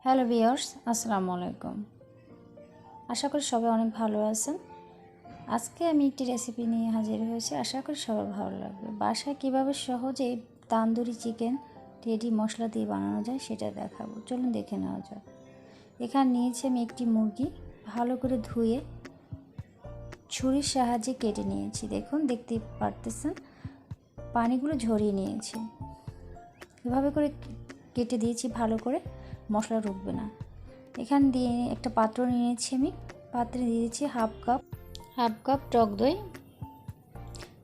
Hello viewers, আসসালামু আলাইকুম। আশা করি সবাই অনেক ভালো আছেন। আজকে আমি একটি রেসিপি নিয়ে হাজির হয়েছি, আশা করি সবার ভালো লাগবে। বাসায় কীভাবে সহজেই তান্দুরি চিকেন রেডি মশলা দিয়ে বানানো যায় সেটা দেখাবো। চলুন দেখে নেওয়া যাক। এখানে নিয়েছি আমি একটি মুরগি, ভালো করে ধুয়ে ছুরির সাহায্যে কেটে নিয়েছি। দেখতে পারতেছেন পানিগুলো ঝরিয়ে নিয়েছি। এভাবে করে কেটে দিয়েছি, ভালো করে মশলা ঢুকবে না। এখান দিয়ে একটা পাত্র নিয়েছি আমি, পাত্রে দিয়ে দিচ্ছি হাফ কাপ টক দই,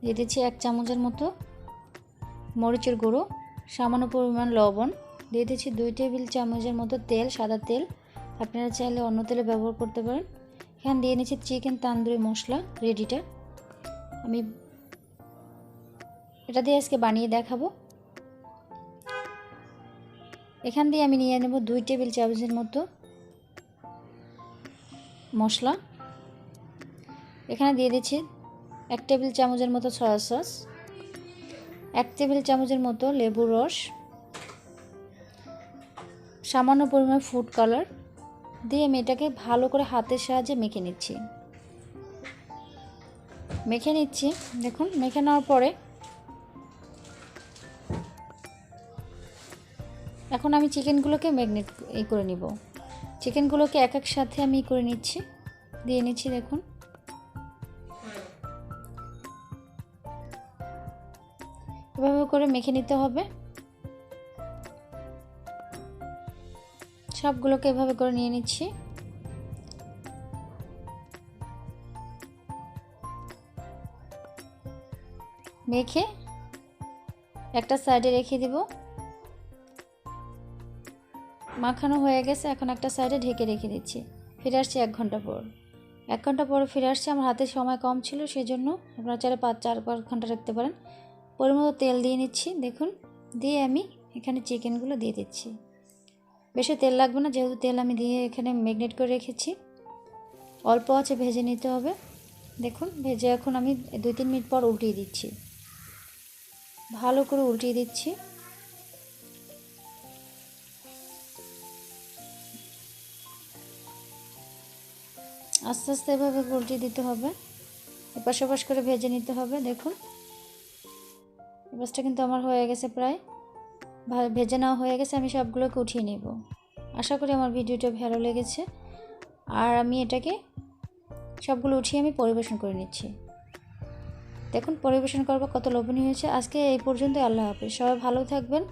দিয়ে দিচ্ছি 1 চামচের মতো মরিচের গুঁড়ো, সামান্য পরিমাণ লবণ, দিয়ে দিচ্ছি 2 টেবিল চামচের মতো তেল, সাদা তেল, আপনারা চাইলে অন্য তেলে ব্যবহার করতে পারেন। এখানে দিয়ে নিচ্ছি চিকেন তান্দুরি মশলা রেডিটা, আমি এটা দিয়ে আজকে বানিয়ে দেখাবো। এখান দিয়ে আমি নিয়ে নেব 2 টেবিল চামচের মতো মশলা। এখানে দিয়ে দিচ্ছি 1 টেবিল চামচের মতো সয়া সস, 1 টেবিল চামচের মতো লেবুর রস, সামান্য পরিমাণ ফুড কালার দিয়ে আমি এটাকে ভালো করে হাতের সাহায্যে মেখে নিচ্ছি। দেখুন মেখে নেওয়ার পরে এখন আমি চিকেনগুলোকে ম্যারিনেট করে নিব। চিকেনগুলোকে এক সাথে আমি করে নিচ্ছি, দিয়ে নিচ্ছি। দেখুন এভাবে করে মেখে নিতে হবে, সবগুলোকে এভাবে করে নিয়ে নিচ্ছি। মেখে একটা সাইডে রেখে দিব। মাখানো হয়ে গেছে, এখন একটা সাইডে ঢেকে রেখে দিচ্ছি। ফিরে আসছি 1 ঘন্টা পর। 1 ঘন্টা পরে ফিরে আসছি। আমার হাতে সময় কম ছিল, সেই জন্য আপনারা চাইলে 4-5 ঘন্টা রাখতে পারেন। পরিমাণ তেল দিয়ে নিচ্ছি। দেখুন দিয়ে আমি এখানে চিকেনগুলো দিয়ে দিচ্ছি। বেশি তেল লাগবে না, যেহেতু তেল আমি দিয়ে এখানে ম্যারিনেট করে রেখেছি। অল্প আছে ভেজে নিতে হবে। দেখুন ভেজে এখন আমি 2-3 মিনিট পর উল্টিয়ে দিচ্ছি, ভালো করে উল্টিয়ে দিচ্ছি। আস্তে আস্তে এভাবে উল্টিয়ে দিতে হবে, এপাশ ওপাশ করে ভেজে নিতে হবে। দেখুন এপাশটা কিন্তু আমার হয়ে গেছে, প্রায় ভেজে নেওয়া হয়ে গেছে। আমি সবগুলোকে উঠিয়ে নেব। আশা করি আমার ভিডিওটা ভালো লেগেছে। আর আমি এটাকে সবগুলো উঠিয়ে আমি পরিবেশন করে নিচ্ছি। দেখুন পরিবেশন করবো কত লোভনীয় হয়েছে। আজকে এই পর্যন্ত, আল্লাহ হাফেজ। সবাই ভালো থাকবেন।